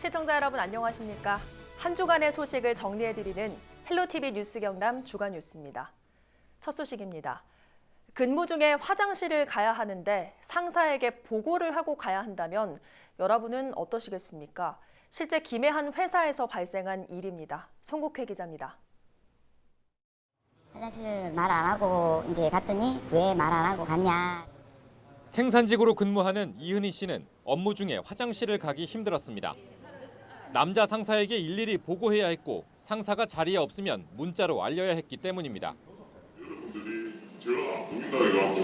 시청자 여러분 안녕하십니까? 한 주간의 소식을 정리해드리는 헬로티비 뉴스 경남 주간 뉴스입니다. 첫 소식입니다. 근무 중에 화장실을 가야 하는데 상사에게 보고를 하고 가야 한다면 여러분은 어떠시겠습니까? 실제 김해 한 회사에서 발생한 일입니다. 송국회 기자입니다. 화장실 말 안 하고 이제 갔더니 왜 말 안 하고 갔냐. 생산직으로 근무하는 이은희 씨는 업무 중에 화장실을 가기 힘들었습니다. 남자 상사에게 일일이 보고해야 했고 상사가 자리에 없으면 문자로 알려야 했기 때문입니다. 여러분들이 제가 안 보인다 해갖고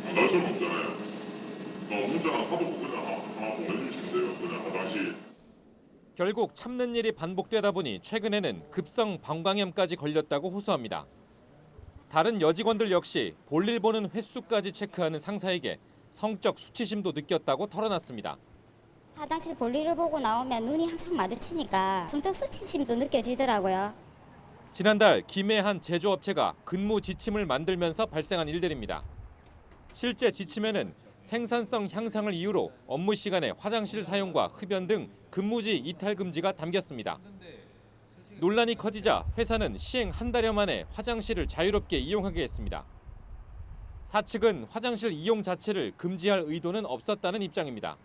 안 갈 수는 없잖아요. 문자나 카톡 그냥 하나 보내주시면 돼요. 그냥 화장실. 결국 참는 일이 반복되다 보니 최근에는 급성 방광염까지 걸렸다고 호소합니다. 다른 여직원들 역시 볼일 보는 횟수까지 체크하는 상사에게 성적 수치심도 느꼈다고 털어놨습니다. 화장실 볼일을 보고 나오면 눈이 항상 마주치니까 성적 수치심도 느껴지더라고요. 지난달 김해 한 제조업체가 근무 지침을 만들면서 발생한 일들입니다. 실제 지침에는 생산성 향상을 이유로 업무 시간에 화장실 사용과 흡연 등 근무지 이탈 금지가 담겼습니다. 논란이 커지자 회사는 시행 한 달여 만에 화장실을 자유롭게 이용하게 했습니다. 사측은 화장실 이용 자체를 금지할 의도는 없었다는 입장입니다.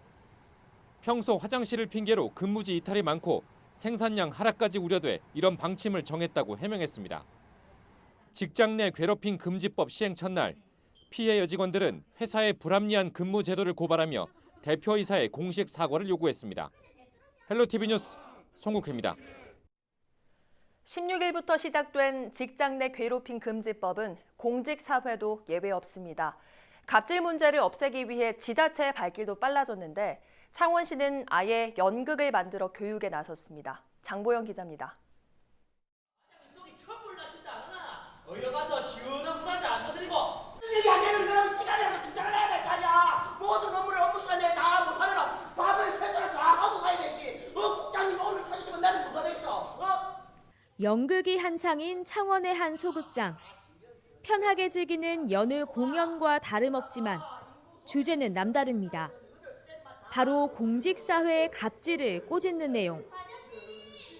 평소 화장실을 핑계로 근무지 이탈이 많고 생산량 하락까지 우려돼 이런 방침을 정했다고 해명했습니다. 직장 내 괴롭힘 금지법 시행 첫날 피해 여직원들은 회사의 불합리한 근무 제도를 고발하며 대표이사의 공식 사과를 요구했습니다. 헬로티비 뉴스 송국회입니다. 16일부터 시작된 직장 내 괴롭힘 금지법은 공직사회도 예외 없습니다. 갑질 문제를 없애기 위해 지자체의 발길도 빨라졌는데 창원시는 아예 연극을 만들어 교육에 나섰습니다. 장보영 기자입니다. 속이 처음 몰라신다 않아? 어여 가서 시원한 물 한잔 안 떠드리고 일이 안 되는 그런 시간이라도 투자를 해야 될 거 아니야. 모든 업무를 업무 시간에 다 못하면 밥을 세수를 다 하고 가야 되지. 국장님 오늘 찾으시면 나는 뭐가 되겠어? 연극이 한창인 창원의 한 소극장. 편하게 즐기는 여느 공연과 다름없지만 주제는 남다릅니다. 바로 공직사회의 갑질을 꼬집는 내용.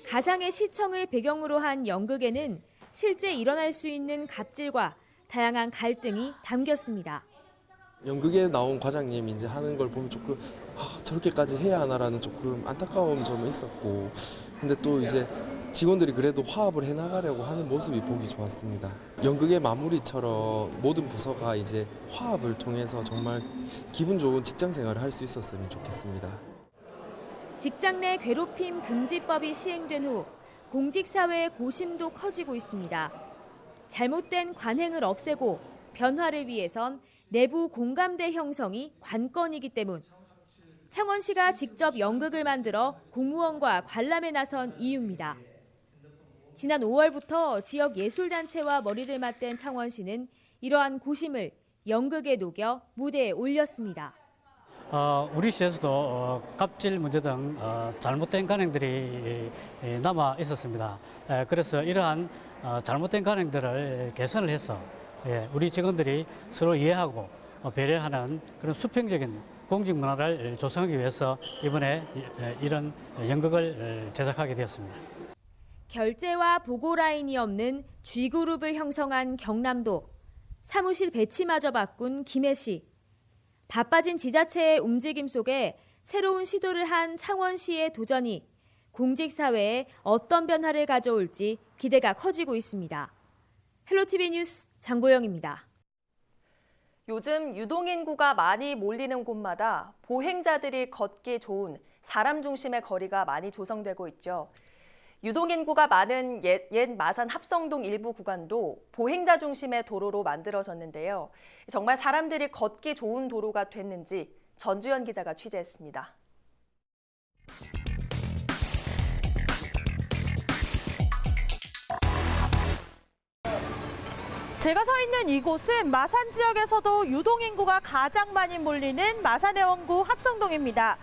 가상의 시청을 배경으로 한 연극에는 실제 일어날 수 있는 갑질과 다양한 갈등이 담겼습니다. 연극에 나온 과장님이 이제 하는 걸 보면 조금 저렇게까지 해야 하나라는 조금 안타까운 점은 있었고, 근데 또 이제 직원들이 그래도 화합을 해나가려고 하는 모습이 보기 좋았습니다. 연극의 마무리처럼 모든 부서가 이제 화합을 통해서 정말 기분 좋은 직장 생활을 할 수 있었으면 좋겠습니다. 직장 내 괴롭힘 금지법이 시행된 후 공직사회의 고심도 커지고 있습니다. 잘못된 관행을 없애고 변화를 위해선 내부 공감대 형성이 관건이기 때문. 창원시가 직접 연극을 만들어 공무원과 관람에 나선 이유입니다. 지난 5월부터 지역 예술단체와 머리를 맞댄 창원시는 이러한 고심을 연극에 녹여 무대에 올렸습니다. 우리 시에서도 갑질 문제 등 잘못된 관행들이 남아 있었습니다. 그래서 이러한 잘못된 관행들을 개선을 해서 우리 직원들이 서로 이해하고 배려하는 그런 수평적인 공직 문화를 조성하기 위해서 이번에 이런 연극을 제작하게 되었습니다. 결제와 보고 라인이 없는 G그룹을 형성한 경남도, 사무실 배치마저 바꾼 김해시. 바빠진 지자체의 움직임 속에 새로운 시도를 한 창원시의 도전이 공직사회에 어떤 변화를 가져올지 기대가 커지고 있습니다. 헬로티비 뉴스 장보영입니다. 요즘 유동인구가 많이 몰리는 곳마다 보행자들이 걷기 좋은 사람 중심의 거리가 많이 조성되고 있죠. 유동인구가 많은 옛 마산 합성동 일부 구간도 보행자 중심의 도로로 만들어졌는데요. 정말 사람들이 걷기 좋은 도로가 됐는지 전주현 기자가 취재했습니다. 제가 서 있는 이곳은 마산 지역에서도 유동인구가 가장 많이 몰리는 마산해원구 합성동입니다.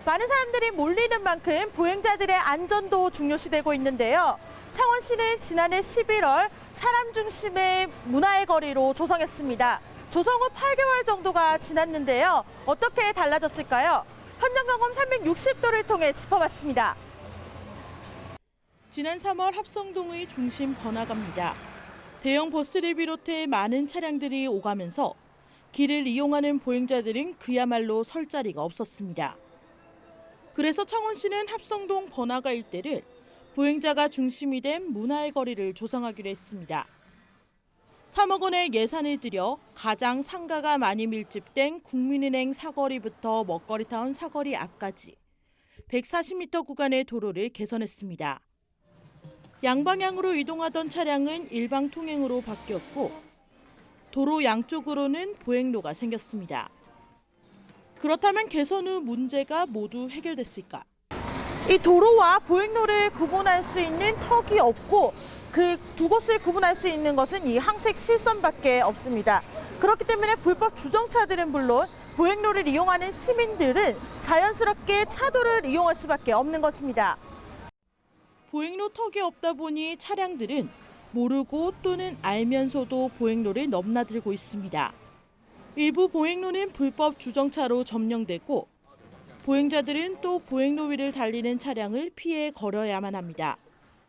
많은 사람들이 몰리는 만큼 보행자들의 안전도 중요시되고 있는데요. 창원시는 지난해 11월 사람 중심의 문화의 거리로 조성했습니다. 조성 후 8개월 정도가 지났는데요. 어떻게 달라졌을까요? 현장 점검 360도를 통해 짚어봤습니다. 지난 3월 합성동의 중심 번화가입니다. 대형 버스를 비롯해 많은 차량들이 오가면서 길을 이용하는 보행자들은 그야말로 설 자리가 없었습니다. 그래서 창원시는 합성동 번화가 일대를 보행자가 중심이 된 문화의 거리를 조성하기로 했습니다. 3억 원의 예산을 들여 가장 상가가 많이 밀집된 국민은행 사거리부터 먹거리타운 사거리 앞까지 140m 구간의 도로를 개선했습니다. 양방향으로 이동하던 차량은 일방 통행으로 바뀌었고 도로 양쪽으로는 보행로가 생겼습니다. 그렇다면 개선 후 문제가 모두 해결됐을까? 이 도로와 보행로를 구분할 수 있는 턱이 없고 그 두 곳을 구분할 수 있는 것은 이 항색 실선밖에 없습니다. 그렇기 때문에 불법 주정차들은 물론 보행로를 이용하는 시민들은 자연스럽게 차도를 이용할 수밖에 없는 것입니다. 보행로 턱이 없다 보니 차량들은 모르고 또는 알면서도 보행로를 넘나들고 있습니다. 일부 보행로는 불법 주정차로 점령되고 보행자들은 또 보행로 위를 달리는 차량을 피해 걸어야만 합니다.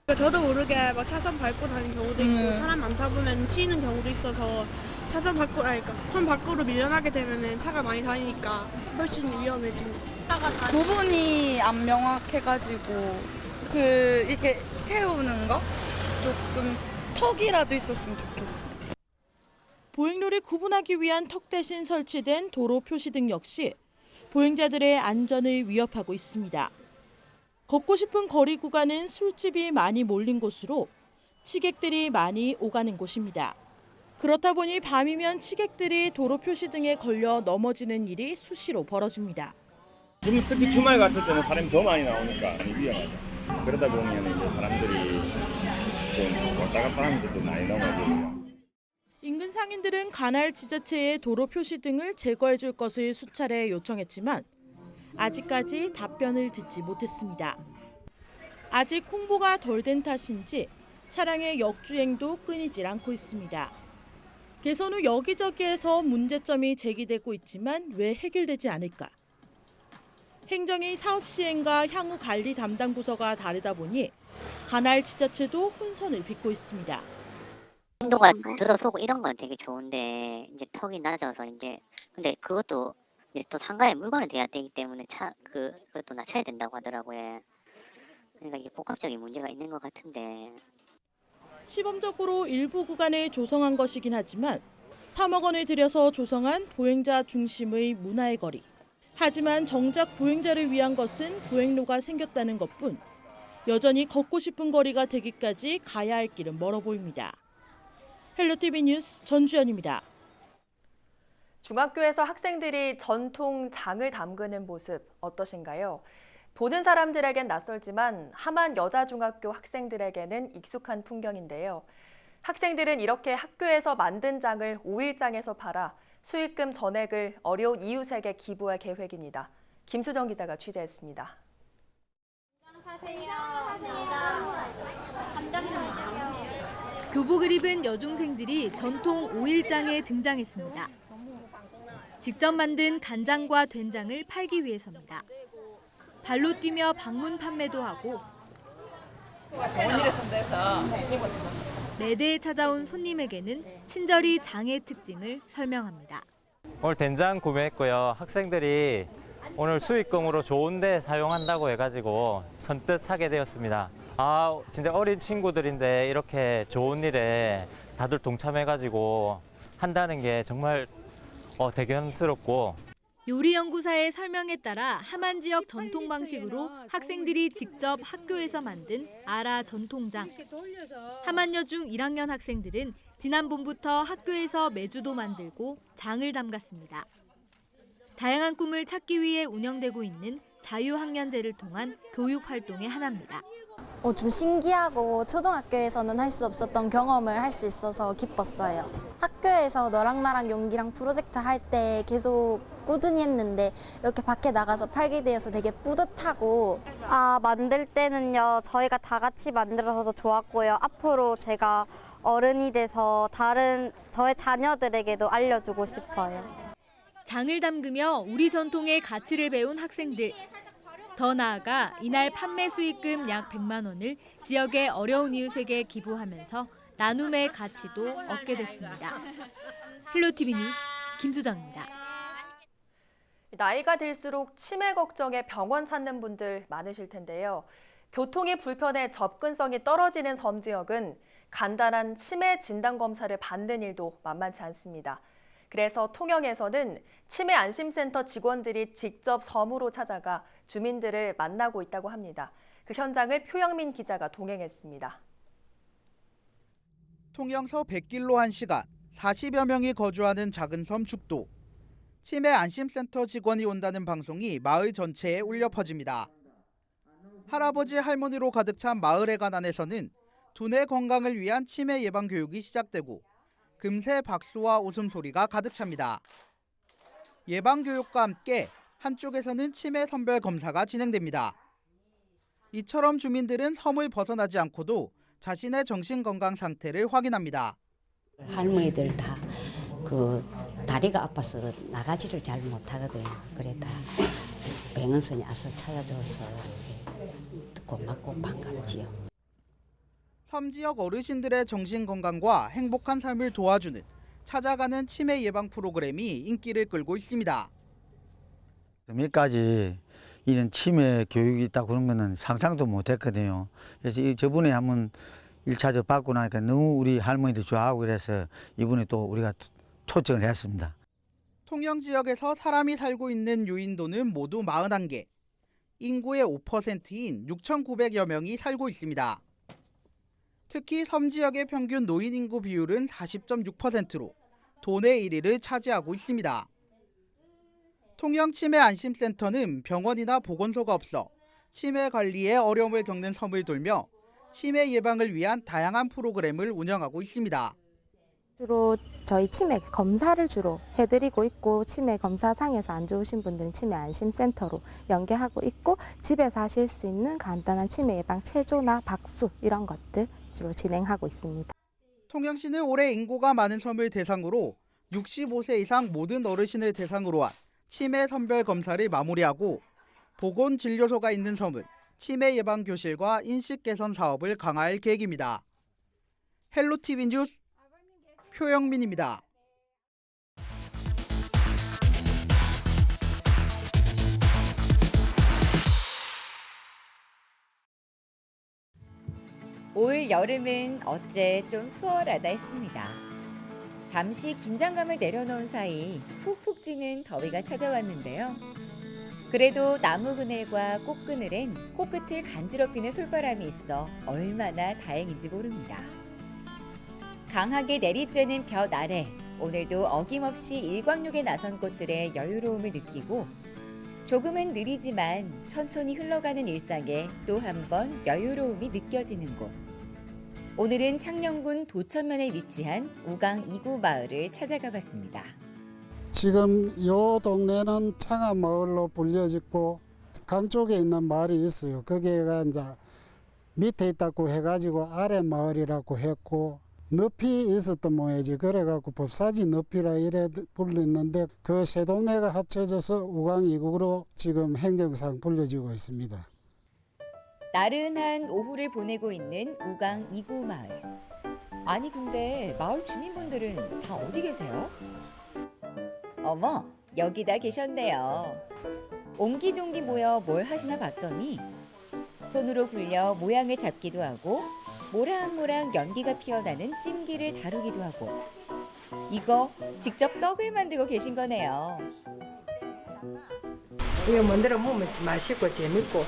저도 모르게 막 차선 밟고 다니는 경우도 있고 사람 많다 보면 치이는 경우도 있어서 차선 밖으로 선 밖으로 밀려나게 되면은 차가 많이 다니니까 훨씬 위험해집니다. 부분이 안 명확해가지고 이렇게 세우는 거 조금 턱이라도 있었으면 좋겠어. 보행로를 구분하기 위한 턱 대신 설치된 도로 표시등 역시 보행자들의 안전을 위협하고 있습니다. 걷고 싶은 거리 구간은 술집이 많이 몰린 곳으로 치객들이 많이 오가는 곳입니다. 그렇다 보니 밤이면 치객들이 도로 표시등에 걸려 넘어지는 일이 수시로 벌어집니다. 특히 주말 같을 때는 사람이 더 많이 나오니까 많이 위험하죠. 그러다 보면 이제 사람들이 좀 왔다 갔다 하면서 좀 많이 넘어지고요. 인근 상인들은 관할 지자체에 도로 표시등을 제거해 줄 것을 수차례 요청했지만 아직까지 답변을 듣지 못했습니다. 아직 홍보가 덜 된 탓인지 차량의 역주행도 끊이질 않고 있습니다. 개선 후 여기저기에서 문제점이 제기되고 있지만 왜 해결되지 않을까? 행정의 사업 시행과 향후 관리 담당 부서가 다르다 보니 관할 지자체도 혼선을 빚고 있습니다. 인도가 들어서고 이런 건 되게 좋은데 이제 턱이 낮아서 근데 그것도 이제 또 상가에 물건을 대야 되기 때문에 그것도 낮춰야 된다고 하더라고요. 그러니까 이게 복합적인 문제가 있는 것 같은데. 시범적으로 일부 구간을 조성한 것이긴 하지만 3억 원을 들여서 조성한 보행자 중심의 문화의 거리. 하지만 정작 보행자를 위한 것은 보행로가 생겼다는 것뿐 여전히 걷고 싶은 거리가 되기까지 가야 할 길은 멀어 보입니다. 헬로티비 뉴스 전주연입니다. 중학교에서 학생들이 전통 장을 담그는 모습 어떠신가요? 보는 사람들에겐 낯설지만 함안 여자중학교 학생들에게는 익숙한 풍경인데요. 학생들은 이렇게 학교에서 만든 장을 5일장에서 팔아 수익금 전액을 어려운 이웃에게 기부할 계획입니다. 김수정 기자가 취재했습니다. 교복을 입은 여중생들이 전통 5일장에 등장했습니다. 직접 만든 간장과 된장을 팔기 위해서입니다. 발로 뛰며 방문 판매도 하고 좋은 일에 선대해서 매대에 찾아온 손님에게는 친절히 장의 특징을 설명합니다. 오늘 된장 구매했고요. 학생들이 오늘 수익금으로 좋은 데 사용한다고 해가지고 선뜻 사게 되었습니다. 진짜 어린 친구들인데 이렇게 좋은 일에 다들 동참해가지고 한다는 게 정말 대견스럽고. 요리연구사의 설명에 따라 함안 지역 전통 방식으로 학생들이 직접 학교에서 만든 아라 전통장. 함안여중 1학년 학생들은 지난 봄부터 학교에서 매주도 만들고 장을 담갔습니다. 다양한 꿈을 찾기 위해 운영되고 있는 자유학년제를 통한 교육 활동의 하나입니다. 좀 신기하고 초등학교에서는 할 수 없었던 경험을 할 수 있어서 기뻤어요. 학교에서 너랑 나랑 용기랑 프로젝트 할 때 계속 꾸준히 했는데 이렇게 밖에 나가서 팔게 되어서 되게 뿌듯하고 만들 때는요 저희가 다 같이 만들어서 좋았고요. 앞으로 제가 어른이 돼서 다른 저의 자녀들에게도 알려주고 싶어요. 장을 담그며 우리 전통의 가치를 배운 학생들. 더 나아가 이날 판매 수익금 약 100만 원을 지역의 어려운 이웃에게 기부하면서 나눔의 가치도 얻게 됐습니다. 헬로티비 뉴스 김수정입니다. 나이가 들수록 치매 걱정에 병원 찾는 분들 많으실 텐데요. 교통이 불편해 접근성이 떨어지는 섬 지역은 간단한 치매 진단 검사를 받는 일도 만만치 않습니다. 그래서 통영에서는 치매 안심센터 직원들이 직접 섬으로 찾아가 주민들을 만나고 있다고 합니다. 그 현장을 표영민 기자가 동행했습니다. 통영서 100길로 1시간, 40여 명이 거주하는 작은 섬 죽도. 치매 안심센터 직원이 온다는 방송이 마을 전체에 울려 퍼집니다. 할아버지 할머니로 가득 찬 마을에 관한에서는 두뇌 건강을 위한 치매 예방 교육이 시작되고 금세 박수와 웃음소리가 가득 찹니다. 예방 교육과 함께 한쪽에서는 치매 선별 검사가 진행됩니다. 이처럼 주민들은 섬을 벗어나지 않고도 자신의 정신 건강 상태를 확인합니다. 할머니들 다 다리가 아파서 나가지를 잘 못하거든요. 그래 다 병원선이 와서 찾아줘서 고맙고 반갑지요. 섬 지역 어르신들의 정신 건강과 행복한 삶을 도와주는 찾아가는 치매 예방 프로그램이 인기를 끌고 있습니다. 여기까지 이런 치매 교육이 있다 그런 거는 상상도 못했거든요. 그래서 저번에 한번 1차적 받고 나니까 너무 우리 할머니도 좋아하고 그래서 이번에 또 우리가 초청을 했습니다. 통영 지역에서 사람이 살고 있는 유인도는 모두 41개. 인구의 5%인 6,900여 명이 살고 있습니다. 특히 섬 지역의 평균 노인 인구 비율은 40.6%로 도내 1위를 차지하고 있습니다. 통영 치매 안심센터는 병원이나 보건소가 없어 치매 관리에 어려움을 겪는 섬을 돌며 치매 예방을 위한 다양한 프로그램을 운영하고 있습니다. 주로 저희 치매 검사를 주로 해드리고 있고 치매 검사상에서 안 좋으신 분들은 치매 안심센터로 연계하고 있고 집에서 하실 수 있는 간단한 치매 예방 체조나 박수 이런 것들 주로 진행하고 있습니다. 통영시는 올해 인구가 많은 섬을 대상으로 65세 이상 모든 어르신을 대상으로 한 치매 선별 검사를 마무리하고 보건진료소가 있는 섬은 치매 예방 교실과 인식 개선 사업을 강화할 계획입니다. 헬로티비 뉴스 표영민입니다. 올 여름은 어째 좀 수월하다 했습니다. 잠시 긴장감을 내려놓은 사이 푹푹 찌는 더위가 찾아왔는데요. 그래도 나무 그늘과 꽃 그늘엔 코끝을 간지럽히는 솔바람이 있어 얼마나 다행인지 모릅니다. 강하게 내리쬐는 볕 아래 오늘도 어김없이 일광욕에 나선 꽃들의 여유로움을 느끼고 조금은 느리지만 천천히 흘러가는 일상에 또 한 번 여유로움이 느껴지는 곳. 오늘은 창녕군 도천면에 위치한 우강 2구 마을을 찾아가 봤습니다. 지금 이 동네는 창암마을로 불려졌고 강 쪽에 있는 마을이 있어요. 거기가 이제 밑에 있다고 해가지고 아랫마을이라고 했고 늪이 있었던 모양이지. 그래갖고 법사지 늪이라 이래 불렸는데 그 세 동네가 합쳐져서 우강 2구로 지금 행정상 불려지고 있습니다. 나른한 오후를 보내고 있는 우강 2구 마을. 아니 근데 마을 주민분들은 다 어디 계세요? 어머, 여기다 계셨네요. 옹기종기 모여 뭘 하시나 봤더니 손으로 굴려 모양을 잡기도 하고 모락모락 연기가 피어나는 찜기를 다루기도 하고 이거 직접 떡을 만들고 계신 거네요. 이거 만들어 먹으면 맛있고 재밌고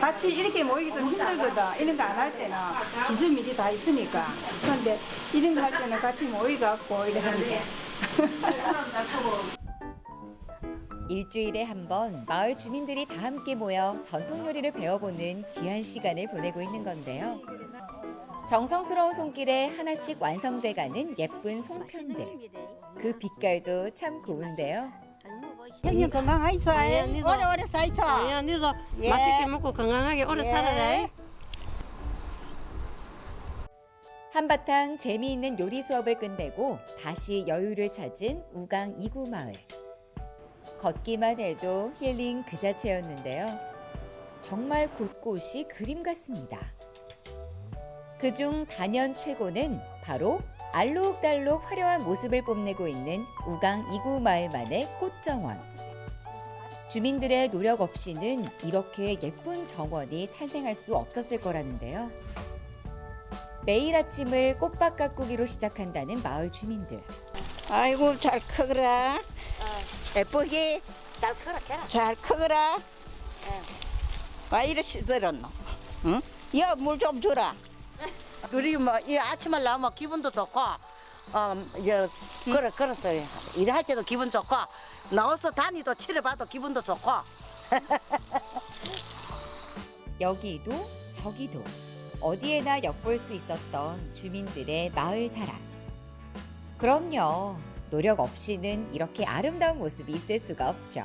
같이 이렇게 모이기 좀 힘들거든. 이런 거 안 할 때는 지점일이 다 있으니까. 그런데 이런 거 할 때는 같이 모여갖고 이렇게 하는데. 일주일에 한 번 마을 주민들이 다 함께 모여 전통 요리를 배워보는 귀한 시간을 보내고 있는 건데요. 정성스러운 손길에 하나씩 완성돼가는 예쁜 송편들. 그 빛깔도 참 고운데요. 형님 건강하이소. 오래오래 사이소. 언니도 맛있게 먹고 건강하게 오래 살아라. 한바탕 재미있는 요리 수업을 끝내고 다시 여유를 찾은 우강 2구 마을. 걷기만 해도 힐링 그 자체였는데요. 정말 곳곳이 그림 같습니다. 그중 단연 최고는 바로 알록달록 화려한 모습을 뽐내고 있는 우강 2구 마을만의 꽃정원. 주민들의 노력 없이는 이렇게 예쁜 정원이 탄생할 수 없었을 거라는데요. 매일 아침을 꽃밭 가꾸기로 시작한다는 마을 주민들. 아이고 잘 크거라. 예쁘게 잘 크라 캐라. 잘 크거라. 와 이렇게 들었노. 응? 야 물 좀 주라. 그리고 뭐이 아침을 나오면 기분도 좋고, 이제 그렇어요. 일할 때도 기분 좋고, 나와서 다니도 치료받아도 기분도 좋고. 여기도 저기도 어디에나 엿볼 수 있었던 주민들의 마을 사랑. 그럼요. 노력 없이는 이렇게 아름다운 모습이 있을 수가 없죠.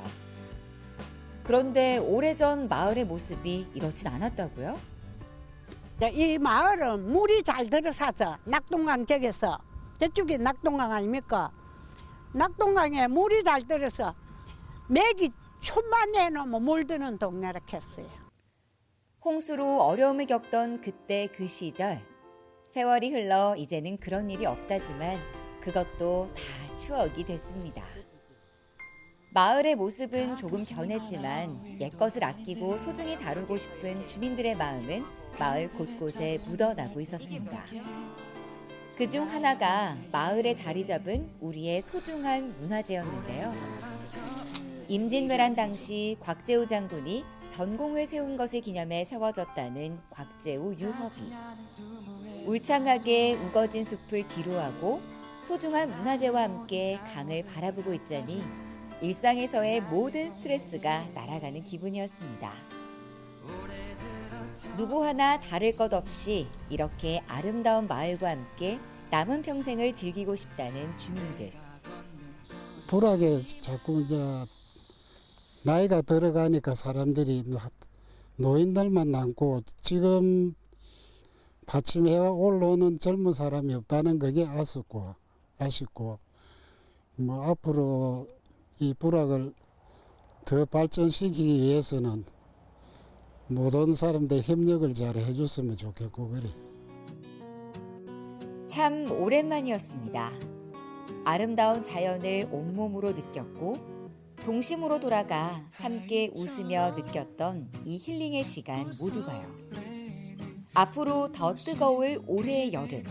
그런데 오래전 마을의 모습이 이렇진 않았다고요? 이 마을은 물이 잘 들어서서 낙동강 쪽에서 저쪽이 낙동강 아닙니까? 낙동강에 물이 잘 들어서 맥이 춤만 내놓으면 물드는 동네라 했어요. 홍수로 어려움을 겪던 그때 그 시절. 세월이 흘러 이제는 그런 일이 없다지만 그것도 다 추억이 됐습니다. 마을의 모습은 조금 변했지만 옛것을 아끼고 소중히 다루고 싶은 주민들의 마음은 마을 곳곳에 묻어나고 있었습니다. 그중 하나가 마을에 자리 잡은 우리의 소중한 문화재였는데요. 임진왜란 당시 곽재우 장군이 전공을 세운 것을 기념해 세워졌다는 곽재우 유허비. 울창하게 우거진 숲을 뒤로하고 소중한 문화재와 함께 강을 바라보고 있자니 일상에서의 모든 스트레스가 날아가는 기분이었습니다. 누구 하나 다를 것 없이 이렇게 아름다운 마을과 함께 남은 평생을 즐기고 싶다는 주민들. 불악에 자꾸 이제 나이가 들어가니까 사람들이 노인들만 남고 지금 받침해가 올라오는 젊은 사람이 없다는 그게 아쉽고 뭐 앞으로 이 불악을 더 발전시키기 위해서는 모든 사람들 협력을 잘 해줬으면 좋겠고 그래. 참 오랜만이었습니다. 아름다운 자연을 온몸으로 느꼈고 동심으로 돌아가 함께 웃으며 느꼈던 이 힐링의 시간 모두가요. 앞으로 더 뜨거울 올해의 여름.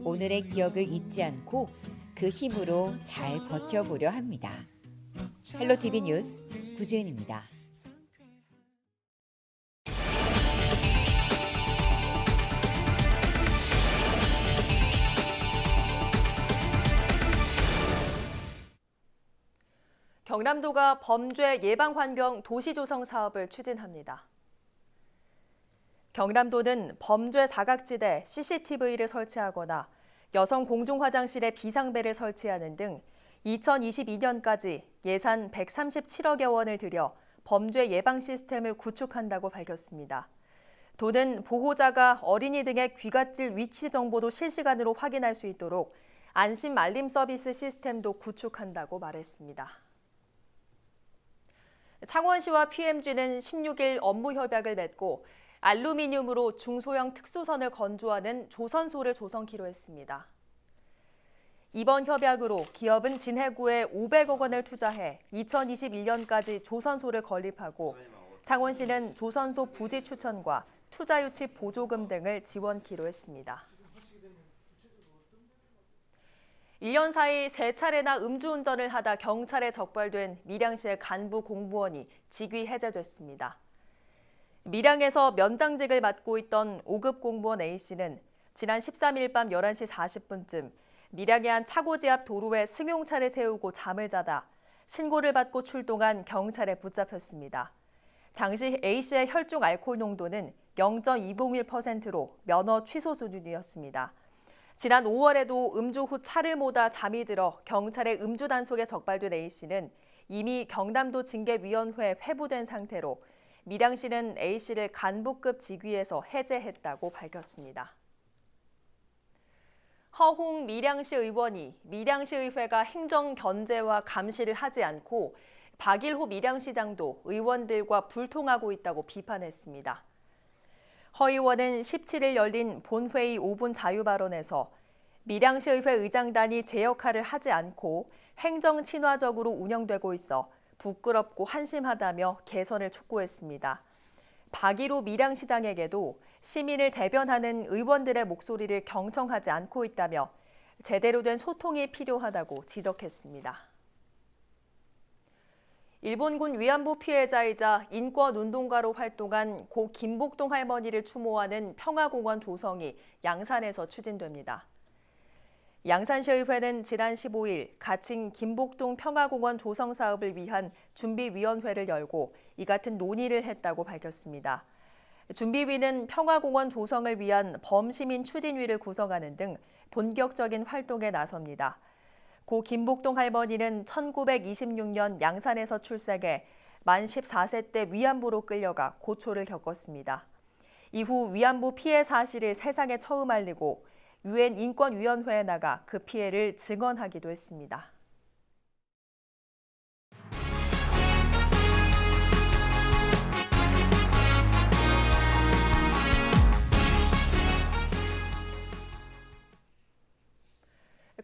오늘의 기억을 잊지 않고 그 힘으로 잘 버텨보려 합니다. 헬로티비 뉴스 구지은입니다. 경남도가 범죄 예방 환경 도시 조성 사업을 추진합니다. 경남도는 범죄 사각지대 CCTV를 설치하거나 여성 공중 화장실에 비상벨을 설치하는 등 2022년까지 예산 137억여 원을 들여 범죄 예방 시스템을 구축한다고 밝혔습니다. 도는 보호자가 어린이 등의 귀갓질 위치 정보도 실시간으로 확인할 수 있도록 안심 알림 서비스 시스템도 구축한다고 말했습니다. 창원시와 PMG는 16일 업무 협약을 맺고 알루미늄으로 중소형 특수선을 건조하는 조선소를 조성키로 했습니다. 이번 협약으로 기업은 진해구에 500억 원을 투자해 2021년까지 조선소를 건립하고 창원시는 조선소 부지 추천과 투자 유치 보조금 등을 지원키로 했습니다. 1년 사이 3차례나 음주운전을 하다 경찰에 적발된 밀양시의 간부 공무원이 직위 해제됐습니다. 밀양에서 면장직을 맡고 있던 5급 공무원 A씨는 지난 13일 밤 11시 40분쯤 밀양의 한 차고지 앞 도로에 승용차를 세우고 잠을 자다 신고를 받고 출동한 경찰에 붙잡혔습니다. 당시 A씨의 혈중 알코올 농도는 0.201%로 면허 취소 수준이었습니다. 지난 5월에도 음주 후 차를 모다 잠이 들어 경찰의 음주 단속에 적발된 A씨는 이미 경남도 징계위원회에 회부된 상태로 밀양시는 A씨를 간부급 직위에서 해제했다고 밝혔습니다. 허홍 밀양시 의원이 밀양시의회가 행정 견제와 감시를 하지 않고 박일호 밀양시장도 의원들과 불통하고 있다고 비판했습니다. 허 의원은 17일 열린 본회의 5분 자유발언에서 밀양시의회 의장단이 제 역할을 하지 않고 행정 친화적으로 운영되고 있어 부끄럽고 한심하다며 개선을 촉구했습니다. 박일호 밀양시장에게도 시민을 대변하는 의원들의 목소리를 경청하지 않고 있다며 제대로 된 소통이 필요하다고 지적했습니다. 일본군 위안부 피해자이자 인권운동가로 활동한 고 김복동 할머니를 추모하는 평화공원 조성이 양산에서 추진됩니다. 양산시의회는 지난 15일 가칭 김복동 평화공원 조성 사업을 위한 준비위원회를 열고 이 같은 논의를 했다고 밝혔습니다. 준비위는 평화공원 조성을 위한 범시민 추진위를 구성하는 등 본격적인 활동에 나섭니다. 고 김복동 할머니는 1926년 양산에서 출생해 만 14세 때 위안부로 끌려가 고초를 겪었습니다. 이후 위안부 피해 사실을 세상에 처음 알리고 유엔 인권위원회에 나가 그 피해를 증언하기도 했습니다.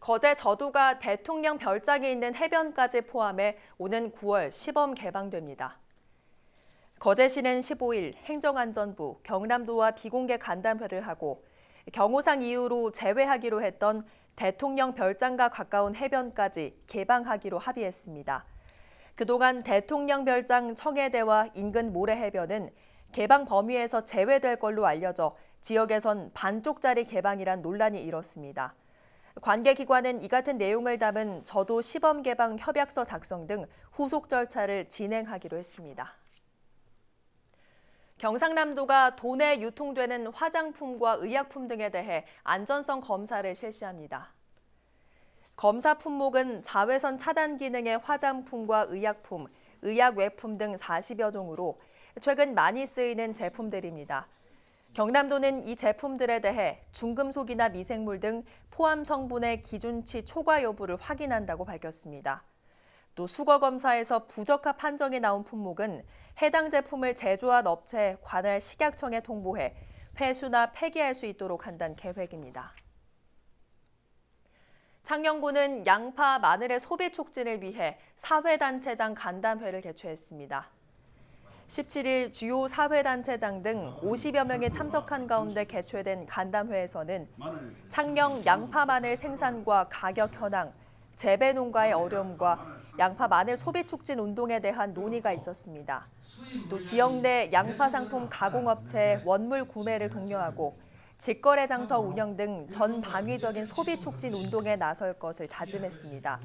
거제 저도가 대통령 별장에 있는 해변까지 포함해 오는 9월 시범 개방됩니다. 거제시는 15일 행정안전부, 경남도와 비공개 간담회를 하고 경호상 이유로 제외하기로 했던 대통령 별장과 가까운 해변까지 개방하기로 합의했습니다. 그동안 대통령 별장 청해대와 인근 모래해변은 개방 범위에서 제외될 걸로 알려져 지역에선 반쪽짜리 개방이란 논란이 일었습니다. 관계기관은 이 같은 내용을 담은 저도 시범 개방 협약서 작성 등 후속 절차를 진행하기로 했습니다. 경상남도가 도내 유통되는 화장품과 의약품 등에 대해 안전성 검사를 실시합니다. 검사 품목은 자외선 차단 기능의 화장품과 의약품, 의약외품 등 40여 종으로 최근 많이 쓰이는 제품들입니다. 경남도는 이 제품들에 대해 중금속이나 미생물 등 포함 성분의 기준치 초과 여부를 확인한다고 밝혔습니다. 또 수거검사에서 부적합 판정이 나온 품목은 해당 제품을 제조한 업체에 관할 식약청에 통보해 회수나 폐기할 수 있도록 한다는 계획입니다. 창녕군은 양파, 마늘의 소비 촉진을 위해 사회단체장 간담회를 개최했습니다. 17일 주요 사회단체장 등 50여 명이 참석한 가운데 개최된 간담회에서는 창녕 양파 마늘 생산과 가격 현황, 재배 농가의 어려움과 양파 마늘 소비 촉진 운동에 대한 논의가 있었습니다. 또 지역 내 양파 상품 가공업체의 원물 구매를 독려하고 직거래 장터 운영 등 전 방위적인 소비 촉진 운동에 나설 것을 다짐했습니다.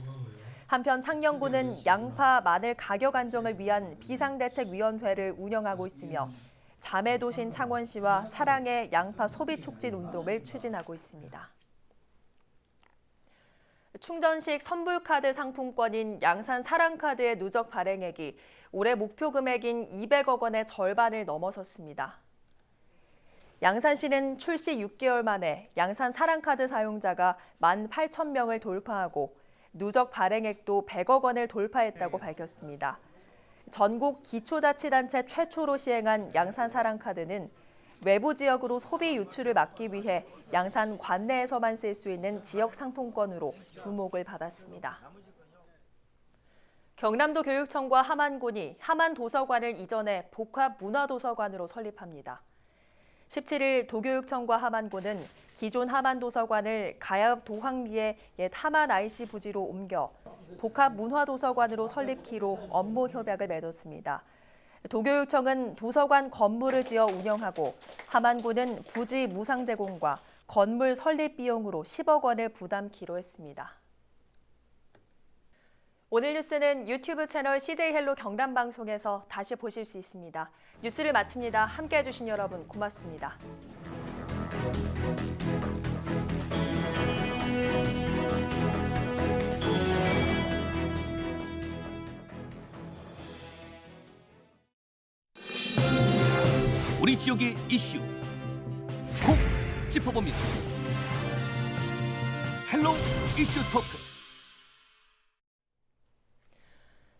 한편 창녕군은 양파, 마늘 가격 안정을 위한 비상대책위원회를 운영하고 있으며 자매도신 창원시와 사랑의 양파 소비 촉진 운동을 추진하고 있습니다. 충전식 선불카드 상품권인 양산 사랑카드의 누적 발행액이 올해 목표 금액인 200억 원의 절반을 넘어섰습니다. 양산시는 출시 6개월 만에 양산 사랑카드 사용자가 18,000명을 돌파하고 누적 발행액도 100억 원을 돌파했다고 밝혔습니다. 전국 기초자치단체 최초로 시행한 양산 사랑카드는 외부 지역으로 소비 유출을 막기 위해 양산 관내에서만 쓸 수 있는 지역 상품권으로 주목을 받았습니다. 경남도 교육청과 함안군이 함안도서관을 이전해 복합문화도서관으로 설립합니다. 17일 도교육청과 함안군은 기존 함안도서관을 가야읍 도항리의 옛 함안 IC 부지로 옮겨 복합문화도서관으로 설립키로 업무 협약을 맺었습니다. 도교육청은 도서관 건물을 지어 운영하고 함안군은 부지 무상 제공과 건물 설립 비용으로 10억 원을 부담키로 했습니다. 오늘 뉴스는 유튜브 채널 CJ 헬로 경남 방송에서 다시 보실 수 있습니다. 뉴스를 마칩니다. 함께해 주신 여러분 고맙습니다. 우리 지역의 이슈 콕 짚어봅니다. 헬로 이슈 토크.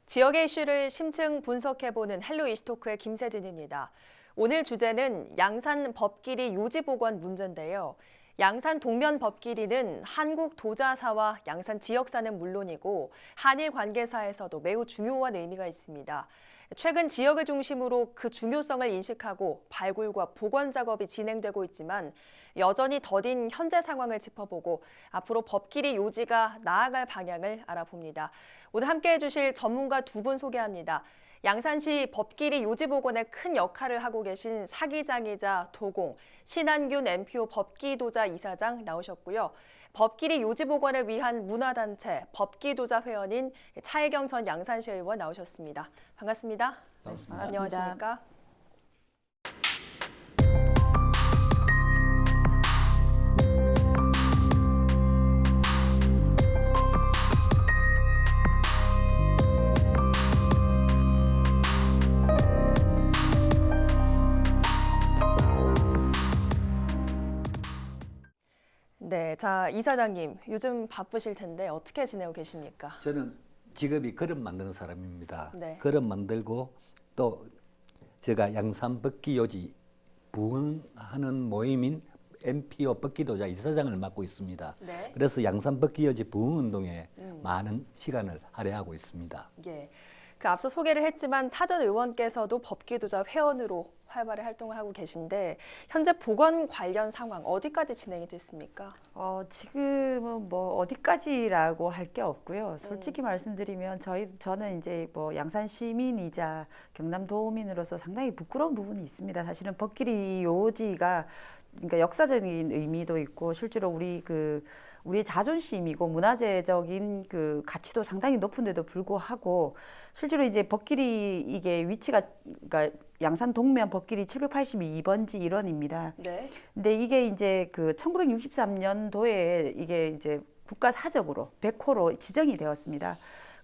지역의 이슈를 심층 분석해보는 헬로 이슈토크의 김세진입니다. 오늘 주제는 양산 법끼리 요지보건 문제인데요. 양산 동면 법끼리는 한국 도자사와 양산 지역사는 물론이고 한일 관계사에서도 매우 중요한 의미가 있습니다. 최근 지역을 중심으로 그 중요성을 인식하고 발굴과 복원 작업이 진행되고 있지만 여전히 더딘 현재 상황을 짚어보고 앞으로 법끼리 요지가 나아갈 방향을 알아봅니다. 오늘 함께해 주실 전문가 두 분 소개합니다. 양산시 법끼리 요지복원에 큰 역할을 하고 계신 사기장이자 도공, 신한균 MPO 법기도자 이사장 나오셨고요. 법끼리 요지복원을 위한 문화단체 법기도자 회원인 차혜경 전 양산시 의원 나오셨습니다. 반갑습니다. 반갑습니다. 안녕하십니까? 네, 자 이사장님 요즘 바쁘실 텐데 어떻게 지내고 계십니까? 저는 직업이 그릇 만드는 사람입니다. 네. 그릇 만들고 또 제가 양산 법기요지 부흥하는 모임인 MPO 법기도자 이사장을 맡고 있습니다. 네. 그래서 양산 법기요지 부흥운동에 많은 시간을 할애하고 있습니다. 예. 그 앞서 소개를 했지만 차 전 의원께서도 법기도자 회원으로 활발히 활동을 하고 계신데 현재 복원 관련 상황 어디까지 진행이 됐습니까? 지금은 뭐 어디까지라고 할 게 없고요. 솔직히 말씀드리면 저는 이제 뭐 양산 시민이자 경남 도민으로서 상당히 부끄러운 부분이 있습니다. 사실은 법끼리 요지가 그러니까 역사적인 의미도 있고 실제로 우리의 자존심이고 문화재적인 그 가치도 상당히 높은데도 불구하고 실제로 이제 법끼리 이게 위치가 그러니까 양산 동면 법끼리 782번지 일원입니다. 네. 근데 이게 이제 그 1963년도에 이게 이제 국가사적으로 100호로 지정이 되었습니다.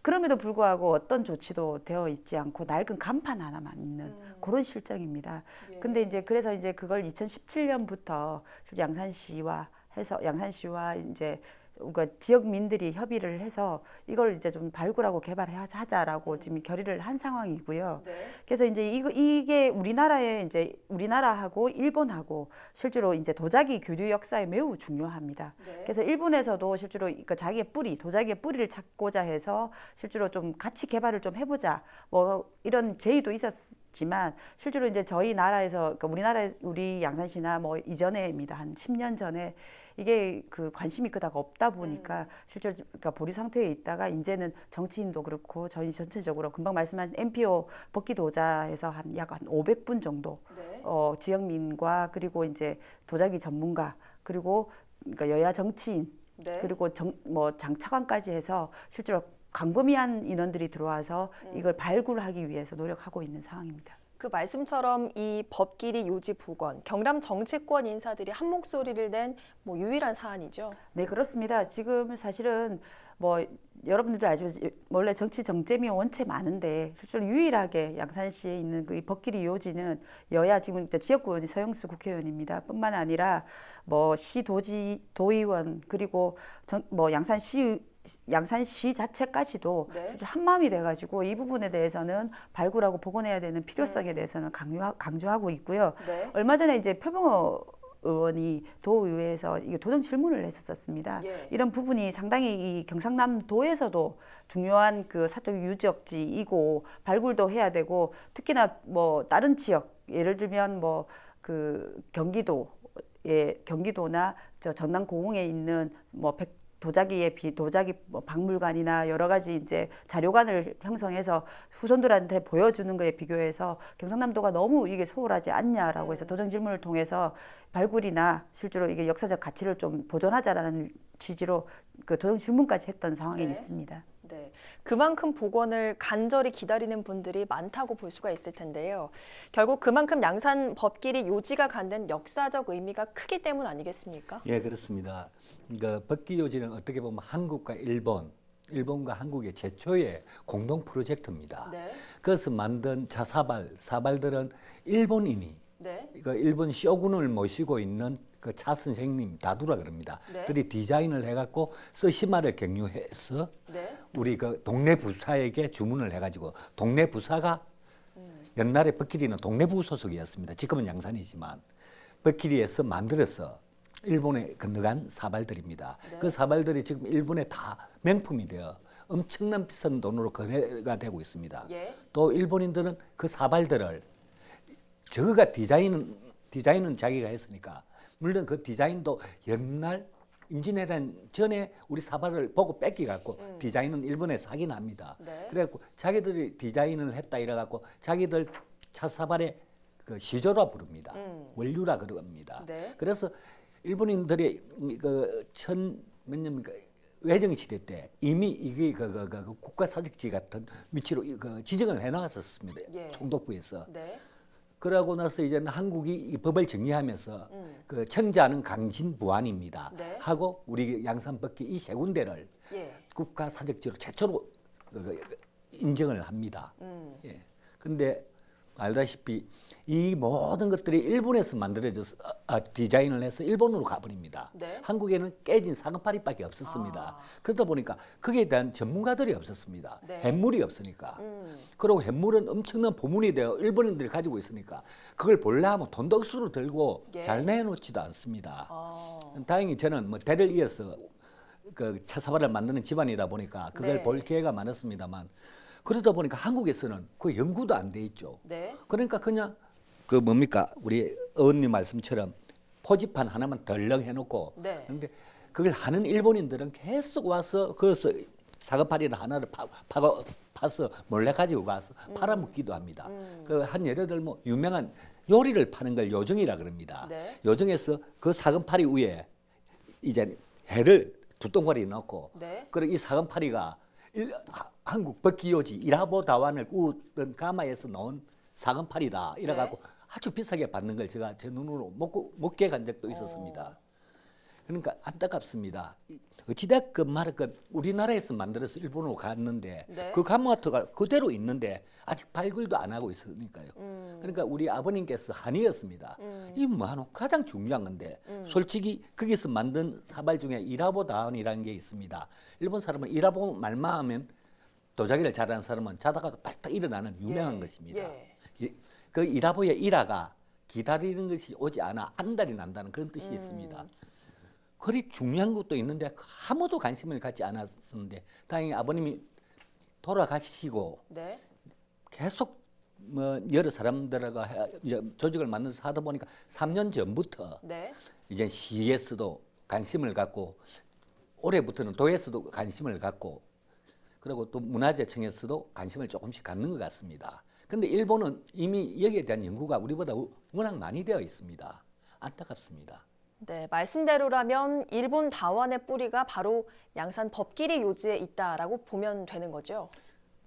그럼에도 불구하고 어떤 조치도 되어 있지 않고 낡은 간판 하나만 있는 그런 실정입니다. 근데 이제 그래서 이제 그걸 2017년부터 양산시와 이제 그러니까 지역민들이 협의를 해서 이걸 이제 좀 발굴하고 개발하자라고 지금 결의를 한 상황이고요. 네. 그래서 이제 이게 우리나라하고 일본하고 실제로 이제 도자기 교류 역사에 매우 중요합니다. 네. 그래서 일본에서도 실제로 그러니까 도자기의 뿌리를 찾고자 해서 실제로 좀 같이 개발을 좀 해보자 뭐 이런 제의도 있었지만 실제로 이제 저희 나라에서 그러니까 우리 양산시나 뭐 이전에입니다. 한 10년 전에 이게 그 관심이 그다가 없다 보니까 실제로 그러니까 보류 상태에 있다가 이제는 정치인도 그렇고 저희 전체적으로 금방 말씀한 MPO 법기도자에서 약 500분 정도 네. 지역민과 그리고 이제 도자기 전문가 그리고 그러니까 여야 정치인 네. 그리고 뭐 장차관까지 해서 실제로 광범위한 인원들이 들어와서 이걸 발굴하기 위해서 노력하고 있는 상황입니다. 그 말씀처럼 이 법끼리 요지 복원, 경남 정치권 인사들이 한 목소리를 낸 뭐 유일한 사안이죠. 네, 그렇습니다. 지금 사실은 뭐 여러분들도 알지만 원래 정치 정점이 원체 많은데 실제로 유일하게 양산시에 있는 그 법끼리 요지는 여야 지금 지역구의원이 서영수 국회의원입니다. 뿐만 아니라 뭐 도의원 그리고 뭐 양산시 자체까지도 네. 한마음이 돼가지고 이 부분에 대해서는 발굴하고 복원해야 되는 필요성에 대해서는 강조하고 있고요. 네. 얼마 전에 이제 표병호 의원이 도의회에서 이게 도정 질문을 했었습니다. 예. 이런 부분이 상당히 이 경상남도에서도 중요한 그 사적 유적지이고 발굴도 해야 되고 특히나 뭐 다른 지역 예를 들면 뭐 그 경기도나 저 전남 고흥에 있는 뭐 도자기 뭐 박물관이나 여러 가지 이제 자료관을 형성해서 후손들한테 보여주는 거에 비교해서 경상남도가 너무 이게 소홀하지 않냐라고 해서 도정 질문을 통해서 발굴이나 실제로 이게 역사적 가치를 좀 보존하자라는 취지로 그 도정 질문까지 했던 상황이 네. 있습니다. 네, 그만큼 복원을 간절히 기다리는 분들이 많다고 볼 수가 있을 텐데요. 결국 그만큼 양산 법끼리 요지가 갖는 역사적 의미가 크기 때문 아니겠습니까? 예, 그렇습니다. 그러니까 법기요지는 어떻게 보면 한국과 일본과 한국의 최초의 공동 프로젝트입니다. 네. 그것을 만든 사발들은 일본인이 네. 그 일본 쇼군을 모시고 있는 그 차 선생님 다두라 그럽니다. 네. 들이 디자인을 해갖고 서시마를 경유해서 네. 우리 그 동네 부사에게 주문을 해가지고 동네 부사가 옛날에 버키리는 동네부 소속이었습니다. 지금은 양산이지만 버키리에서 만들어서 일본에 건너간 사발들입니다. 네. 그 사발들이 지금 일본에 다 명품이 되어 엄청난 비싼 돈으로 거래가 되고 있습니다. 예. 또 일본인들은 그 사발들을 저거가 디자인은 자기가 했으니까 물론 그 디자인도 옛날 임진왜란 전에 우리 사발을 보고 뺏기갖고 디자인은 일본에 사긴 합니다. 네. 그래갖고 자기들이 디자인을 했다 이래갖고 자기들 차 사발에 그 시조라 부릅니다. 원류라 그럽니다. 네. 그래서 일본인들이 그 몇 년입니까? 외정 시대 때 이미 이게 그 국가 사직지 같은 위치로 그 지정을 해놨었습니다. 예. 총독부에서. 네. 그러고 나서 이제는 한국이 이 법을 정리하면서 그 청자는 강진부안입니다. 네. 하고 우리 양산법기 이 세 군데를 예. 국가 사직지로 최초로 인정을 합니다. 예. 근데 알다시피 이 모든 것들이 일본에서 만들어져서 디자인을 해서 일본으로 가버립니다. 네. 한국에는 깨진 사금파리밖에 없었습니다. 그러다 보니까 거기에 대한 전문가들이 없었습니다. 네. 햇물이 없으니까. 그리고 햇물은 엄청난 보문이 되어 일본인들이 가지고 있으니까 그걸 볼래 하면 돈도 억수로 들고 예. 잘 내놓지도 않습니다. 다행히 저는 뭐 대를 이어서 그 차사발을 만드는 집안이다 보니까 그걸 네. 볼 기회가 많았습니다만 그러다 보니까 한국에서는 그 연구도 안 돼 있죠. 네. 그러니까 그냥 그 뭡니까 우리 어머님 말씀처럼 포지판 하나만 덜렁 해놓고 네. 근데 그걸 하는 일본인들은 계속 와서 거기서 사과파리를 하나를 파서 몰래 가지고 가서 팔아먹기도 합니다. 그 한 예를 들면 유명한 요리를 파는 걸 요정이라 그럽니다. 네. 요정에서 그 사과파리 위에 이제 해를 두 동가리 넣고 네. 그리고 이 사과파리가 한국 법기요지 이라보 다완을 구운 가마에서 나온 사금팔이다 이래갖고 아주 비싸게 받는 걸 제가 제 눈으로 먹게 간 적도 있었습니다. 그러니까 안타깝습니다. 어찌됐건 말했건 우리나라에서 만들어서 일본으로 갔는데 네. 그 가마토가 그대로 있는데 아직 발굴도 안 하고 있으니까요. 그러니까 우리 아버님께서 한이었습니다. 이 뭐하노 가장 중요한 건데 솔직히 거기서 만든 사발 중에 이라보 다운이라는 게 있습니다. 일본 사람은 이라보 말만 하면 도자기를 잘하는 사람은 자다가 발딱 일어나는 유명한 것입니다. 그 이라보의 일화가 기다리는 것이 오지 않아 한 달이 난다는 그런 뜻이 있습니다. 그리 중요한 것도 있는데 아무도 관심을 갖지 않았었는데 다행히 아버님이 돌아가시고 네. 계속 뭐 여러 사람들하고 조직을 만들어서 하다 보니까 3년 전부터 네. 이제 시에서도 관심을 갖고 올해부터는 도에서도 관심을 갖고 그리고 또 문화재청에서도 관심을 조금씩 갖는 것 같습니다. 그런데 일본은 이미 여기에 대한 연구가 우리보다 워낙 많이 되어 있습니다. 안타깝습니다. 네, 말씀대로라면 일본 다원의 뿌리가 바로 양산 법끼리 요지에 있다라고 보면 되는 거죠.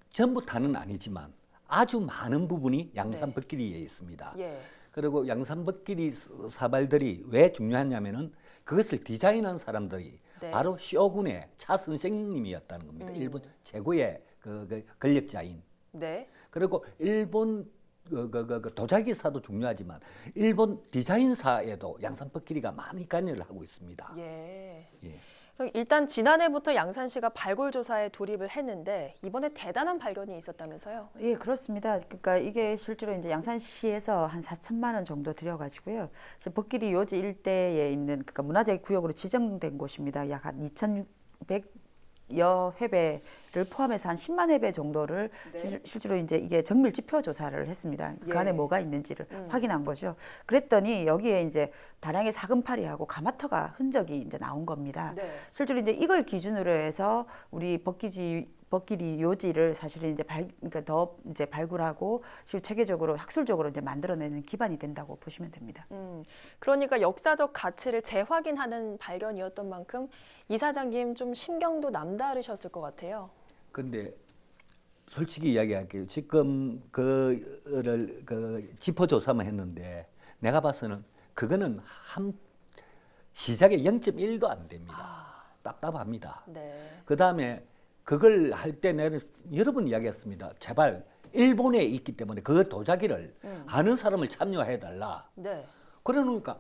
전부 다는 아니지만 아주 많은 부분이 양산 법끼리에 있습니다. 예. 그리고 양산 법끼리 사발들이 왜 중요하냐면은 그것을 디자인한 사람들이 네. 바로 쇼군의 차 선생님이었다는 겁니다. 일본 최고의 그 권력자인. 네. 그리고 일본 그 도자기사도 중요하지만 일본 디자인사에도 양산법끼리가 많이 관여를 하고 있습니다. 예. 예. 그럼 일단 지난해부터 양산시가 발굴 조사에 돌입을 했는데 이번에 대단한 발견이 있었다면서요? 예, 그렇습니다. 그러니까 이게 실제로 이제 양산시에서 한 4천만 원 정도 들여가지고요. 법끼리 요지 일대에 있는 그러니까 문화재 구역으로 지정된 곳입니다. 약 한 2,600여 회배를 포함해서 한 10만 회배 정도를 실제로 이제 이게 정밀 지표 조사를 했습니다. 그 안에 뭐가 있는지를 확인한 거죠. 그랬더니 여기에 이제 다량의 사금파리하고 가마터가 흔적이 이제 나온 겁니다. 네. 실제로 이제 이걸 기준으로 해서 우리 법끼리 요지를 사실은 이제 그러니까 더 이제 발굴하고 실제 체계적으로 학술적으로 이제 만들어내는 기반이 된다고 보시면 됩니다. 그러니까 역사적 가치를 재확인하는 발견이었던 만큼 이사장님 좀 심경도 남다르셨을 것 같아요. 근데 솔직히 이야기할게요. 지금 그를 지표 조사만 했는데 내가 봐서는 그거는 한 시작에 0.1도 안 됩니다. 답답합니다. 네. 그다음에 그걸 할 때 내가 여러 번 이야기했습니다. 제발 일본에 있기 때문에 그 도자기를 아는 사람을 참여해달라. 네. 그래 놓으니까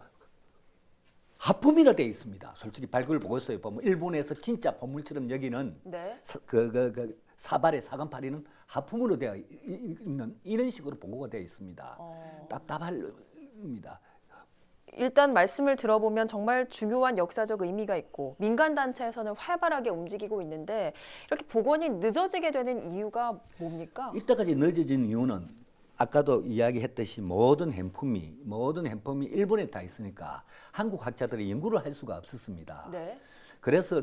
하품이라 돼 있습니다. 솔직히 발굴 보고서에 보면 일본에서 진짜 보물처럼 여기는 네. 사발의 사간파리는 하품으로 되어 있는 이런 식으로 보고가 되어 있습니다. 답답합니다. 일단 말씀을 들어보면 정말 중요한 역사적 의미가 있고 민간 단체에서는 활발하게 움직이고 있는데 이렇게 복원이 늦어지게 되는 이유가 뭡니까? 이때까지 늦어진 이유는 아까도 이야기했듯이 모든 핸품이 일본에 다 있으니까 한국 학자들이 연구를 할 수가 없었습니다. 네. 그래서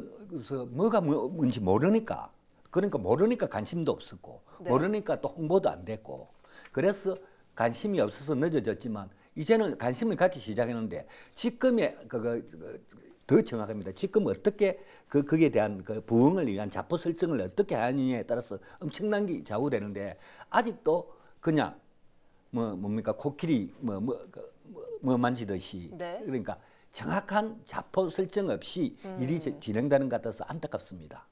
뭐가 뭔지 모르니까 관심도 없었고 네. 모르니까 또 홍보도 안 됐고 그래서 관심이 없어서 늦어졌지만 이제는 관심을 갖기 시작했는데 지금의 더 정확합니다. 지금 어떻게 거기에 대한 부흥을 위한 자포 설정을 어떻게 하느냐에 따라서 엄청난 게 좌우되는데 아직도 그냥 뭡니까 코끼리 만지듯이 네. 그러니까 정확한 자포 설정 없이 일이 진행되는 것 같아서 안타깝습니다.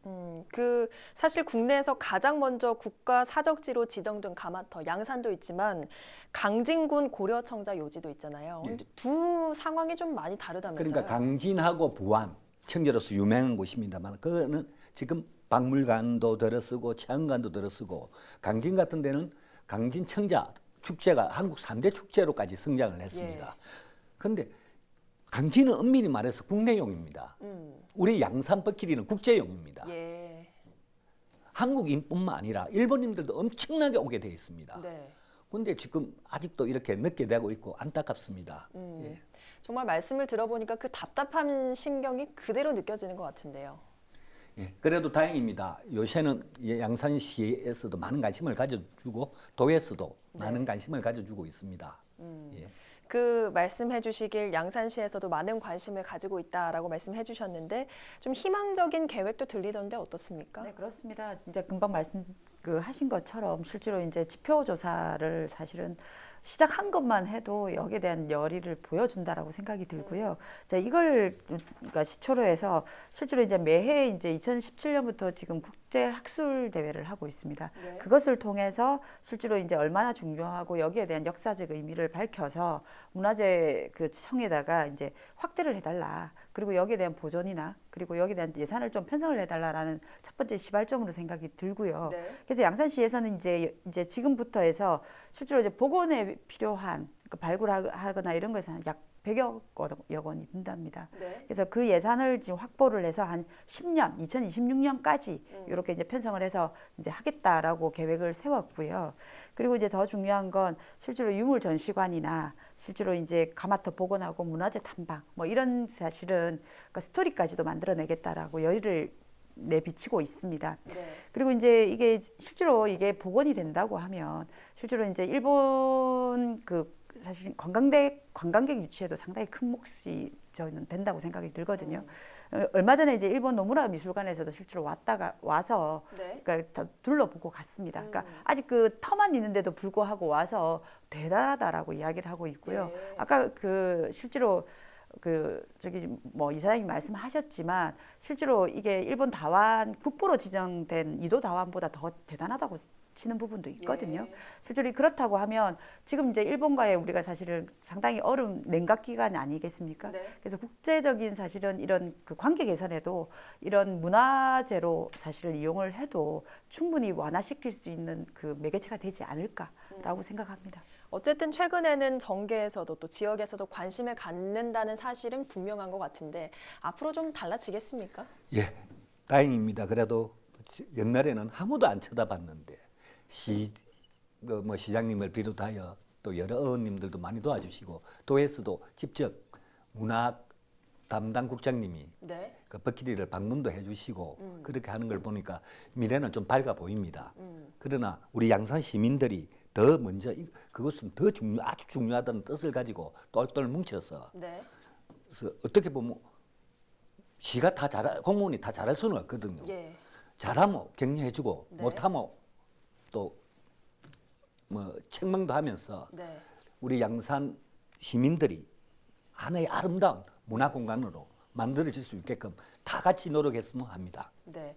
사실 국내에서 가장 먼저 국가 사적지로 지정된 가마터 양산도 있지만 강진군 고려청자 요지도 있잖아요. 근데 두 상황이 좀 많이 다르다면서요? 그러니까 강진하고 부안 청주로서 유명한 곳입니다만 그거는 지금 박물관도 들어쓰고 체험관도 들어쓰고 강진 같은 데는 강진 청자 축제가 한국 3대 축제로까지 성장을 했습니다. 그런데 강진은 엄밀히 말해서 국내용입니다. 우리 양산 버키리는 국제용입니다. 예. 한국인뿐만 아니라 일본인들도 엄청나게 오게 돼 있습니다. 그런데 지금 아직도 이렇게 늦게 되고 있고 안타깝습니다. 예. 정말 말씀을 들어보니까 그 답답한 신경이 그대로 느껴지는 것 같은데요. 예, 그래도 다행입니다. 요새는 양산시에서도 많은 관심을 가져주고 도에서도 많은 관심을 가져주고 있습니다. 예. 그 말씀해 주시길 양산시에서도 많은 관심을 가지고 있다라고 말씀해 주셨는데 좀 희망적인 계획도 들리던데 어떻습니까? 네, 그렇습니다. 이제 금방 하신 것처럼 실제로 이제 지표 조사를 사실은 시작한 것만 해도 여기에 대한 열의를 보여준다라고 생각이 들고요. 자, 이걸 그러니까 시초로 해서 실제로 이제 매해 이제 2017년부터 지금 국제 학술 대회를 하고 있습니다. 네. 그것을 통해서 실제로 이제 얼마나 중요하고 여기에 대한 역사적 의미를 밝혀서 문화재 그 청에다가 이제 확대를 해달라. 그리고 여기에 대한 보존이나 그리고 여기에 대한 예산을 좀 편성을 해달라라는 첫 번째 시발점으로 생각이 들고요. 네. 그래서 양산시에서는 이제 지금부터 해서 실제로 이제 복원에 필요한 발굴하거나 이런 것에서는 약 100여 원이 든답니다. 네. 그래서 그 예산을 지금 확보를 해서 한 10년, 2026년까지 이렇게 이제 편성을 해서 이제 하겠다라고 계획을 세웠고요. 그리고 이제 더 중요한 건 실제로 유물 전시관이나 실제로 이제 가마터 복원하고 문화재 탐방 뭐 이런 사실은 그러니까 스토리까지도 만들어내겠다라고 열의를 내비치고 있습니다. 네. 그리고 이제 이게 실제로 이게 복원이 된다고 하면 실제로 이제 일본 사실 관광객 유치에도 상당히 큰 몫이 저는 된다고 생각이 들거든요. 얼마 전에 이제 일본 노무라 미술관에서도 실제로 와서 네. 그러니까 다 둘러보고 갔습니다. 그러니까 아직 그 터만 있는데도 불구하고 와서 대단하다라고 이야기를 하고 있고요. 네. 아까 실제로 이사장님 말씀하셨지만 실제로 이게 일본 다완 국보로 지정된 이도 다완보다 더 대단하다고 치는 부분도 있거든요. 실제로 그렇다고 하면 지금 이제 일본과의 우리가 사실은 상당히 냉각 기간 아니겠습니까? 그래서 국제적인 사실은 이런 그 관계 개선에도 이런 문화재로 사실을 이용을 해도 충분히 완화시킬 수 있는 그 매개체가 되지 않을까라고 생각합니다. 어쨌든 최근에는 정계에서도 또 지역에서도 관심을 갖는다는 사실은 분명한 것 같은데 앞으로 좀 달라지겠습니까? 예, 다행입니다. 그래도 옛날에는 아무도 안 쳐다봤는데 시장님을 비롯하여 또 여러 의원님들도 많이 도와주시고 도에서도 직접 문화 담당 국장님이 네. 그 버키리를 방문도 해주시고 그렇게 하는 걸 보니까 미래는 좀 밝아 보입니다. 그러나 우리 양산 시민들이 더 먼저 그것은 아주 중요하다는 뜻을 가지고 똘똘 뭉쳐서 네. 그래서 어떻게 보면 시가 공무원이 다 잘할 수는 없거든요. 예. 잘하면 격려해주고 네. 못하면 또 책망도 하면서 네. 우리 양산 시민들이 하나의 아름다운 문화 공간으로 만들어질 수 있게끔 다 같이 노력했으면 합니다. 네.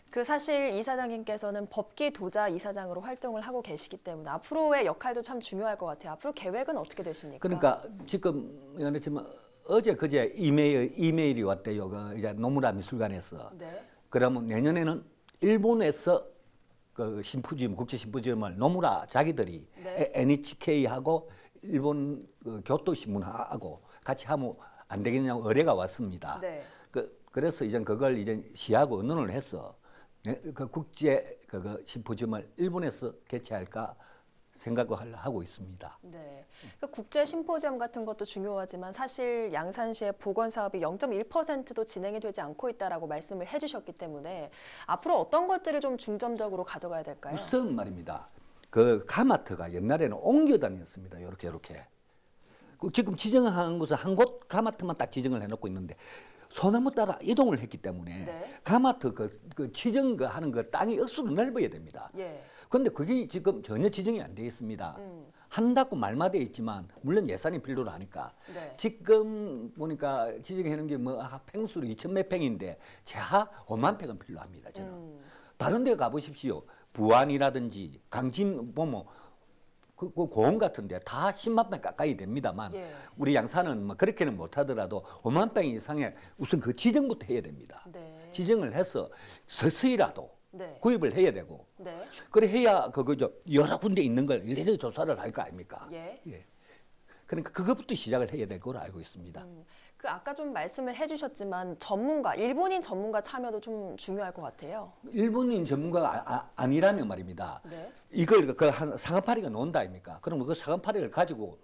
그 사실 이사장님께서는 법기 도자 이사장으로 활동을 하고 계시기 때문에 앞으로의 역할도 참 중요할 것 같아요. 앞으로 계획은 어떻게 되십니까? 그러니까 지금 그렇지만 어제 그제 이메일이 왔대요. 그 이제 노무라 미술관에서. 네. 그러면 내년에는 일본에서 그 심포지엄 국제 심포지엄을 노무라 자기들이 네. NHK하고 일본 그 교토신문하고 같이 하면 안 되겠냐고 의뢰가 왔습니다. 네. 그래서 이제 그걸 이제 시하고 의논을 해서 그 국제 그 심포지엄을 일본에서 개최할까 생각을 하고 있습니다. 네. 그 국제 심포지엄 같은 것도 중요하지만 사실 양산시의 보건 사업이 0.1%도 진행이 되지 않고 있다라고 말씀을 해주셨기 때문에 앞으로 어떤 것들을 좀 중점적으로 가져가야 될까요? 우선 말입니다. 그 가마트가 옛날에는 옮겨 다녔습니다. 이렇게. 지금 지정한 곳은 한 곳 가마트만 딱 지정을 해놓고 있는데 소나무 따라 이동을 했기 때문에 네. 가마트 그 지정 하는 그 땅이 억수로 넓어야 됩니다. 예. 그런데 그게 지금 전혀 지정이 안 돼 있습니다. 한다고 말만 돼 있지만 물론 예산이 필요로 하니까 네. 지금 보니까 지정해 놓은 게 뭐 평수로 2천 몇 평인데 제하 5만 평은 필요합니다. 저는 다른 데 가보십시오. 부안이라든지 강진 보면 그 고원 같은데 다 10만 평 가까이 됩니다만 예. 우리 양산은 뭐 그렇게는 못하더라도 5만 평 이상의 우선 그 지정부터 해야 됩니다. 네. 지정을 해서 서서히라도 네. 구입을 해야 되고 네. 그래 해야 그거죠 여러 군데 있는 걸 일일이 조사를 할 거 아닙니까? 예. 그러니까 그것부터 시작을 해야 될 거로 알고 있습니다. 그 아까 좀 말씀을 해주셨지만 전문가, 일본인 전문가 참여도 좀 중요할 것 같아요. 일본인 전문가가 아니라면 말입니다. 네. 이걸 그 사과파리가 논다 아닙니까? 그러면 그 사과파리를 가지고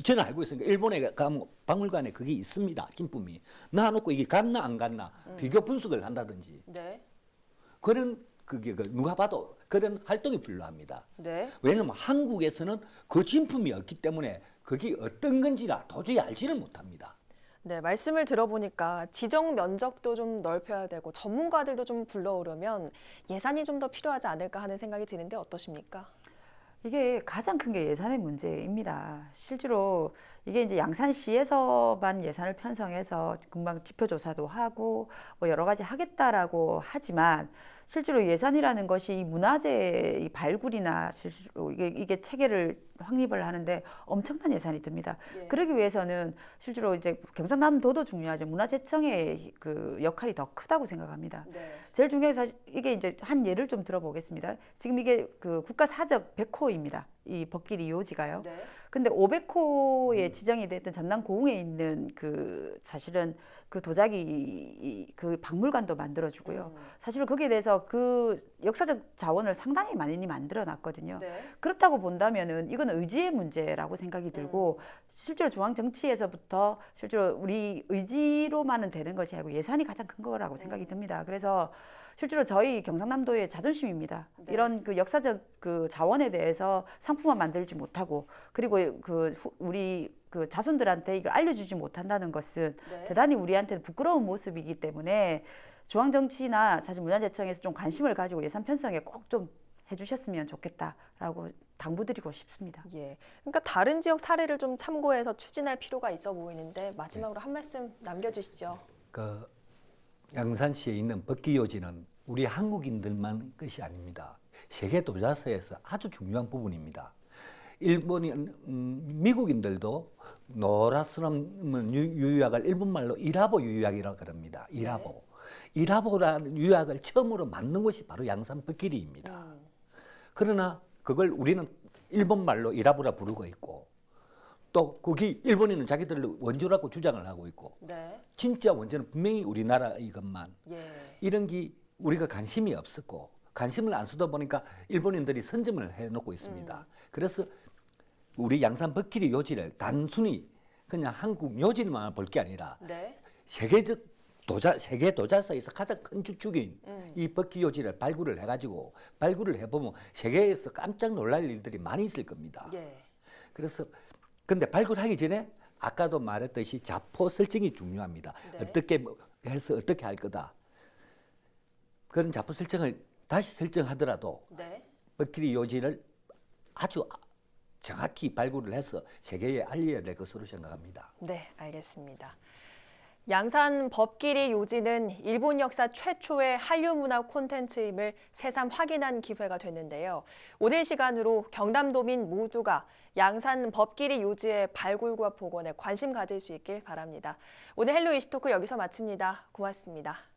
저는 알고 있으니까 일본에 가면 박물관에 그게 있습니다. 진품이. 놔놓고 이게 갔나 안 갔나 비교 분석을 한다든지 네. 그런 그게 누가 봐도 그런 활동이 필요합니다. 네. 왜냐하면 한국에서는 그 진품이 없기 때문에 그게 어떤 건지라 도저히 알지를 못합니다. 네, 말씀을 들어보니까 지정 면적도 좀 넓혀야 되고 전문가들도 좀 불러오려면 예산이 좀 더 필요하지 않을까 하는 생각이 드는데 어떠십니까? 이게 가장 큰 게 예산의 문제입니다. 실제로 이게 이제 양산시에서만 예산을 편성해서 금방 지표조사도 하고 뭐 여러 가지 하겠다라고 하지만 실제로 예산이라는 것이 이 문화재 이 발굴이나 실제로 이게 체계를 확립을 하는데 엄청난 예산이 듭니다. 예. 그러기 위해서는 실제로 이제 경상남도도 중요하죠. 문화재청의 그 역할이 더 크다고 생각합니다. 네. 제일 중요한 사실 이게 이제 한 예를 좀 들어보겠습니다. 지금 이게 그 국가사적 100호입니다. 이 법길이 요지가요. 네. 근데 500호에 지정이 됐던 전남 고흥에 있는 그 사실은 그 도자기 그 박물관도 만들어주고요. 사실은 거기에 대해서 그 역사적 자원을 상당히 많이 만들어 놨거든요. 네. 그렇다고 본다면은 이건 의지의 문제라고 생각이 들고 실제로 중앙 정치에서부터 실제로 우리 의지로만은 되는 것이 아니고 예산이 가장 큰 거라고 생각이 듭니다. 그래서 실제로 저희 경상남도의 자존심입니다. 네. 이런 그 역사적 그 자원에 대해서 상품화 만들지 못하고 그리고 우리 그 자손들한테 이걸 알려주지 못한다는 것은 네. 대단히 우리한테는 부끄러운 모습이기 때문에 중앙정치나 사실 문화재청에서 좀 관심을 가지고 예산 편성에 꼭 좀 해주셨으면 좋겠다라고 당부드리고 싶습니다. 예. 그러니까 다른 지역 사례를 좀 참고해서 추진할 필요가 있어 보이는데 마지막으로 한 말씀 남겨주시죠. 그 양산시에 있는 법기요지는 우리 한국인들만 것이 아닙니다. 세계 도자서에서 아주 중요한 부분입니다. 일본인 미국인들도 노라스럼 유약을 일본말로 이라보 유약이라고 그럽니다. 이라보. 이라보라는 유약을 처음으로 만든 것이 바로 양산 법길이입니다. 그러나 그걸 우리는 일본말로 이라보라 부르고 있고 또 거기 일본인은 자기들 원조라고 주장을 하고 있고 네. 진짜 원조는 분명히 우리나라 이것만 예. 이런 게 우리가 관심이 없었고 관심을 안 쓰다 보니까 일본인들이 선점을 해놓고 있습니다. 그래서 우리 양산 법길이 요지를 단순히 그냥 한국 요지만 볼 게 아니라 네. 세계적 세계 도자서에서 가장 큰 주축인 이 법기 요지를 발굴을 해가지고 발굴을 해보면 세계에서 깜짝 놀랄 일들이 많이 있을 겁니다. 예. 그래서 근데 발굴하기 전에 아까도 말했듯이 자포 설정이 중요합니다. 네. 어떻게 해서 어떻게 할 거다. 그런 자포 설정을 다시 설정하더라도 네. 법길이 요지를 아주 정확히 발굴을 해서 세계에 알려야 될 것으로 생각합니다. 네, 알겠습니다. 양산 법끼리 요지는 일본 역사 최초의 한류 문화 콘텐츠임을 새삼 확인한 기회가 됐는데요. 오늘 시간으로 경남도민 모두가 양산 법끼리 요지의 발굴과 복원에 관심 가질 수 있길 바랍니다. 오늘 헬로 이슈토크 여기서 마칩니다. 고맙습니다.